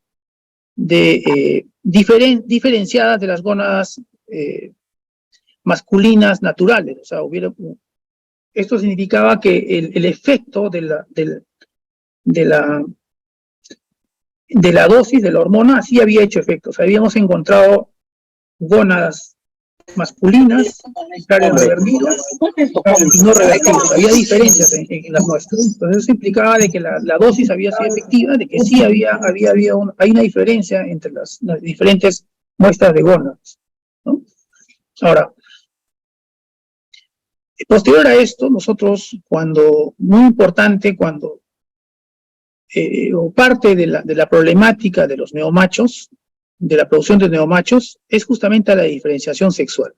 diferenciadas de las gónadas masculinas naturales, o sea, esto significaba que el efecto de la dosis de la hormona sí había hecho efecto, o sea, habíamos encontrado gónadas masculinas, revertidas y no revertidas. Había diferencias en las muestras. Entonces eso implicaba de que la dosis había sido efectiva, de que sí hay una diferencia entre las diferentes muestras de gónadas, ¿no? Ahora, Posterior a esto, nosotros, muy importante, o parte de la problemática de los neomachos, de la producción de neomachos, es justamente la diferenciación sexual,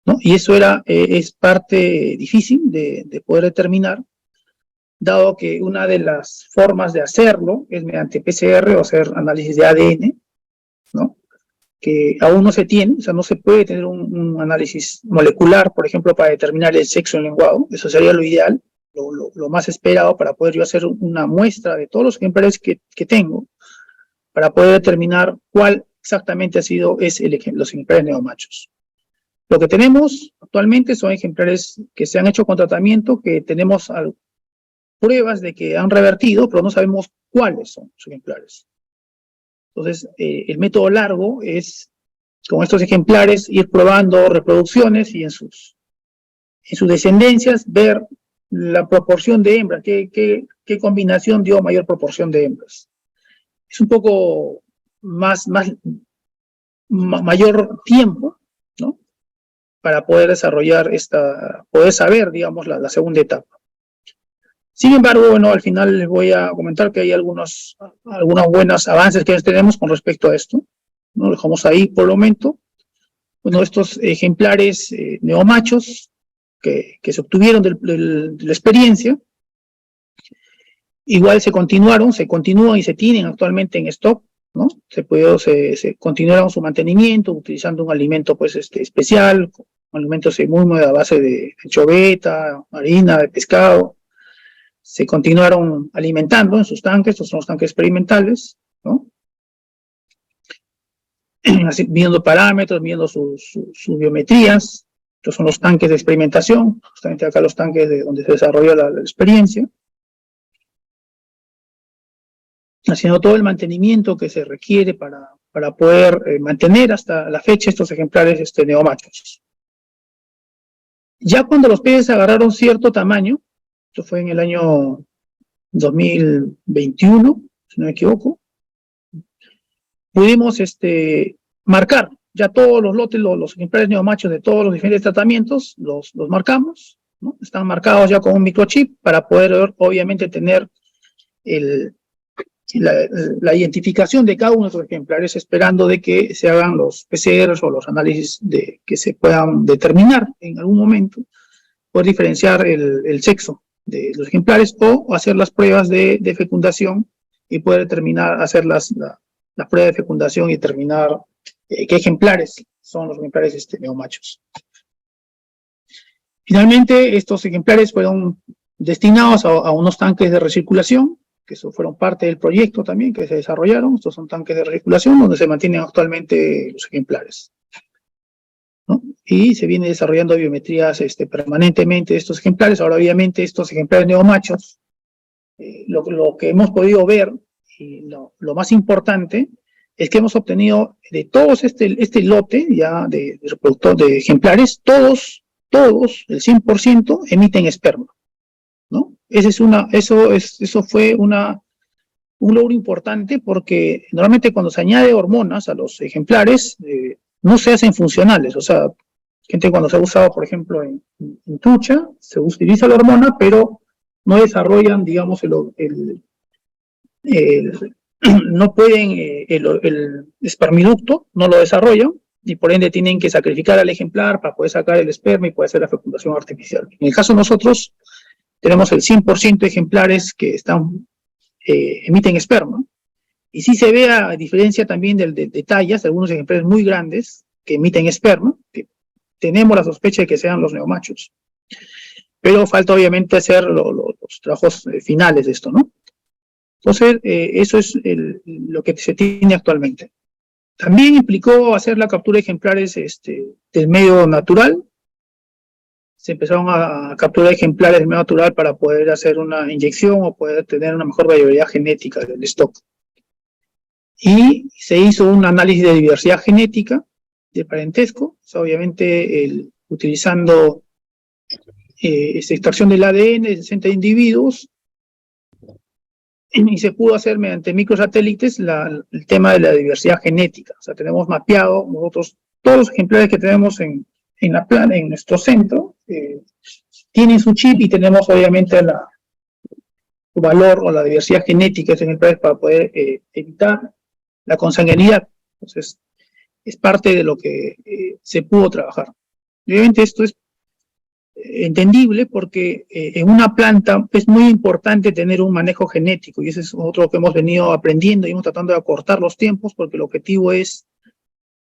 ¿no? Y eso es parte difícil de poder determinar, dado que una de las formas de hacerlo es mediante PCR o hacer análisis de ADN, ¿no? Que aún no se tiene, o sea, no se puede tener un análisis molecular, por ejemplo, para determinar el sexo en lenguado. Eso sería lo ideal, lo más esperado para poder yo hacer una muestra de todos los ejemplares que tengo, para poder determinar cuál exactamente los ejemplares neomachos. Lo que tenemos actualmente son ejemplares que se han hecho con tratamiento, que tenemos pruebas de que han revertido, pero no sabemos cuáles son los ejemplares. Entonces, el método largo es, con estos ejemplares, ir probando reproducciones y en sus descendencias ver la proporción de hembras, qué combinación dio mayor proporción de hembras. Es un poco mayor tiempo, ¿no? Para poder desarrollar poder saber, digamos, la segunda etapa. Sin embargo, bueno, al final les voy a comentar que hay algunos buenos avances que tenemos con respecto a esto, ¿no? Lo dejamos ahí por el momento. Bueno, estos ejemplares neomachos que se obtuvieron de la experiencia, igual se continúan y se tienen actualmente en stock, ¿no? Se continuaron su mantenimiento utilizando un alimento pues especial, alimentos muy a base de choveta, harina, de pescado. Se continuaron alimentando en sus tanques, estos son los tanques experimentales, ¿no? Así, viendo parámetros, viendo sus biometrías. Estos son los tanques de experimentación, justamente acá los tanques donde se desarrolló la experiencia. Haciendo todo el mantenimiento que se requiere para poder mantener hasta la fecha estos ejemplares neomachos. Ya cuando los peces agarraron cierto tamaño, esto fue en el año 2021, si no me equivoco, pudimos marcar ya todos los lotes, los ejemplares neomachos de todos los diferentes tratamientos, los marcamos, ¿no? Están marcados ya con un microchip para poder, obviamente, tener la identificación de cada uno de esos ejemplares, esperando de que se hagan los PCRs o los análisis que se puedan determinar en algún momento, poder diferenciar el sexo de los ejemplares o hacer las pruebas de fecundación y poder hacer las pruebas de fecundación y determinar qué ejemplares son los ejemplares neomachos. Finalmente, estos ejemplares fueron destinados a unos tanques de recirculación, que eso fueron parte del proyecto también que se desarrollaron. Estos son tanques de recirculación donde se mantienen actualmente los ejemplares, ¿no? Y se viene desarrollando biometrías permanentemente de estos ejemplares. Ahora, obviamente, estos ejemplares neomachos, lo que hemos podido ver, y lo más importante, es que hemos obtenido de todos este lote ya de ejemplares, todos, el 100% emiten esperma, ¿no? Eso fue un logro importante, porque normalmente cuando se añade hormonas a los ejemplares, no se hacen funcionales. O sea, gente cuando se ha usado, por ejemplo, en trucha, se utiliza la hormona, pero no desarrollan, digamos, no pueden, el espermiducto no lo desarrollan, y por ende tienen que sacrificar al ejemplar para poder sacar el esperma y poder hacer la fecundación artificial. En el caso de nosotros, tenemos el 100% de ejemplares que emiten esperma, y sí se ve a diferencia también de tallas, de algunos ejemplares muy grandes que emiten esperma, que tenemos la sospecha de que sean los neomachos. Pero falta obviamente hacer los trabajos finales de esto, ¿no? Entonces, eso es lo que se tiene actualmente. También implicó hacer la captura de ejemplares del medio natural. Se empezaron a capturar ejemplares del medio natural para poder hacer una inyección o poder tener una mejor variabilidad genética del stock. Y se hizo un análisis de diversidad genética de parentesco, o sea, obviamente utilizando extracción del ADN de 60 individuos, y se pudo hacer mediante microsatélites el tema de la diversidad genética. O sea, tenemos mapeado nosotros todos los ejemplares que tenemos en nuestro centro, tienen su chip y tenemos obviamente el valor o la diversidad genética en el país para poder evitar la consanguinidad. Entonces, es parte de lo que se pudo trabajar. Obviamente esto es entendible porque en una planta es muy importante tener un manejo genético y ese es otro que hemos venido aprendiendo y hemos tratando de acortar los tiempos porque el objetivo es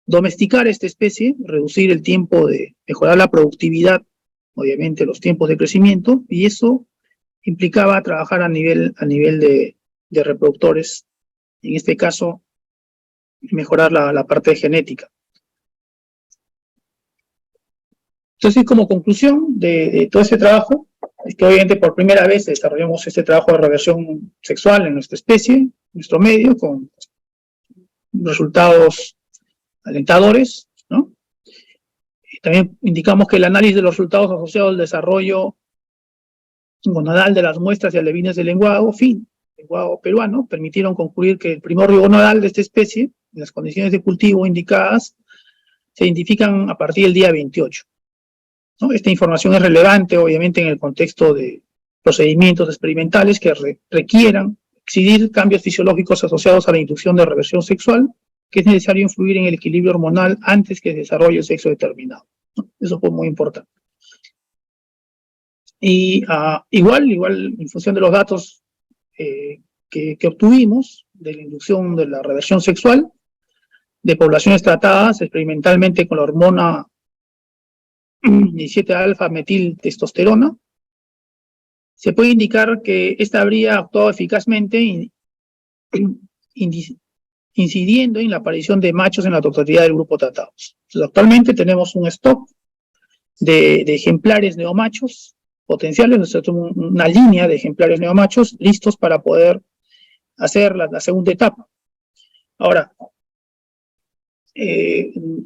domesticar esta especie, reducir el tiempo de mejorar la productividad, obviamente los tiempos de crecimiento, y eso implicaba trabajar a nivel de reproductores, en este caso mejorar la parte genética. Entonces, como conclusión de todo este trabajo, es que obviamente por primera vez desarrollamos este trabajo de reversión sexual en nuestra especie, en nuestro medio, con resultados alentadores, ¿no? Y también indicamos que el análisis de los resultados asociados al desarrollo gonadal de las muestras y alevines del lenguado peruano, permitieron concluir que el primordio gonadal de esta especie, en las condiciones de cultivo indicadas, se identifican a partir del día 28. ¿No? Esta información es relevante, obviamente, en el contexto de procedimientos experimentales que requieran exhibir cambios fisiológicos asociados a la inducción de reversión sexual, que es necesario influir en el equilibrio hormonal antes que se desarrolle el sexo determinado. ¿No? Eso fue muy importante. Y igual, en función de los datos que obtuvimos de la inducción de la reversión sexual, de poblaciones tratadas experimentalmente con la hormona 17-alfa-metiltestosterona, se puede indicar que esta habría actuado eficazmente incidiendo en la aparición de machos en la totalidad del grupo tratados. Entonces, actualmente tenemos un stock de ejemplares neomachos potenciales, una línea de ejemplares neomachos listos para poder hacer la segunda etapa. Ahora, el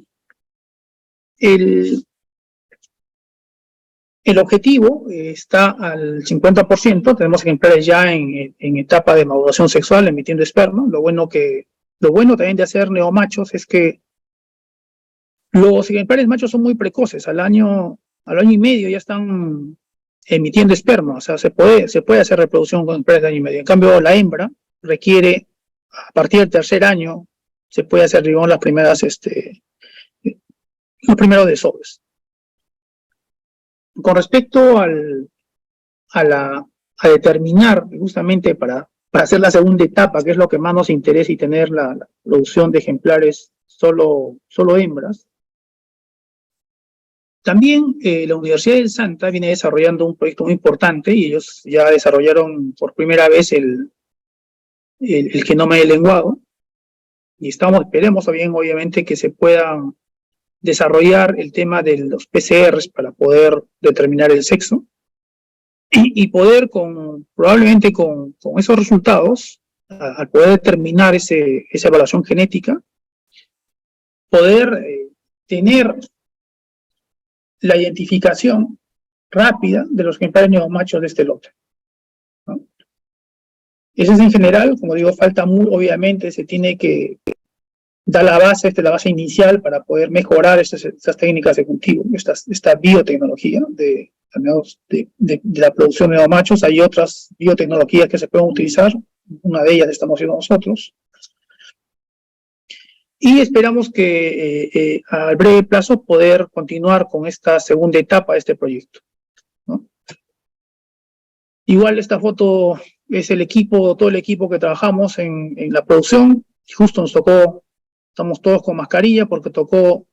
objetivo está al 50%, tenemos ejemplares ya en etapa de maduración sexual, emitiendo esperma. Lo bueno también de hacer neomachos es que los ejemplares machos son muy precoces, al año y medio ya están emitiendo esperma, o sea, se puede hacer reproducción con ejemplares de año y medio. En cambio, la hembra requiere, a partir del tercer año, se puede hacer, digamos, los primeros desovos. Con respecto a determinar justamente para hacer la segunda etapa, que es lo que más nos interesa y tener la producción de ejemplares solo hembras, también la Universidad del Santa viene desarrollando un proyecto muy importante y ellos ya desarrollaron por primera vez el genoma del lenguado y esperemos bien, obviamente, que se puedan desarrollar el tema de los PCRs para poder determinar el sexo y poder probablemente con esos resultados, al poder determinar esa evaluación genética, poder tener la identificación rápida de los ejemplares neomachos de este lote, ¿no? Eso es en general, como digo, falta obviamente se tiene que dar la base inicial para poder mejorar estas técnicas de cultivo, esta biotecnología de la producción de neomachos. Hay otras biotecnologías que se pueden utilizar, una de ellas estamos haciendo nosotros. Y esperamos que a breve plazo poder continuar con esta segunda etapa de este proyecto, ¿no? Igual esta foto es todo el equipo que trabajamos en la producción. Justo nos tocó, estamos todos con mascarilla porque tocó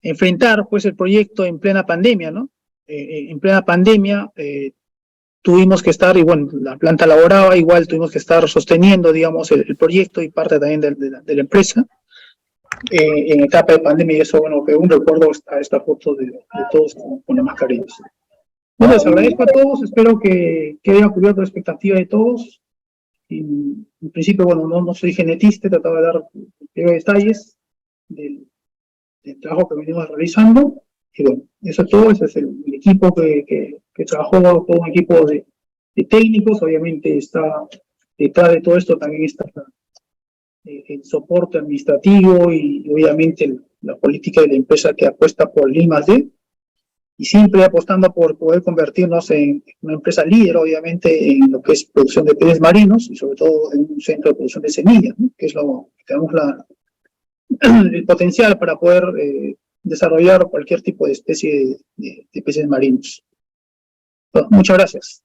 enfrentar pues el proyecto en plena pandemia, ¿no? En plena pandemia tuvimos que estar, y bueno, la planta laboraba, igual tuvimos que estar sosteniendo, digamos, el proyecto y parte también de la empresa. En etapa de pandemia, y eso, bueno, que un recuerdo a esta foto de todos con las mascarillas. Bueno, les agradezco a todos, espero que haya cubierto la expectativa de todos. Y, en principio, bueno, no soy genetista, trataba de dar detalles del trabajo que venimos realizando. Y bueno, eso es todo, ese es el equipo que trabajó, todo un equipo de técnicos. Obviamente está detrás de todo esto también está el soporte administrativo y obviamente la política de la empresa que apuesta por el I+D. y siempre apostando por poder convertirnos en una empresa líder, obviamente, en lo que es producción de peces marinos y sobre todo en un centro de producción de semillas, ¿no? Que es lo que tenemos el potencial para poder desarrollar cualquier tipo de especie de peces marinos. Bueno, muchas gracias.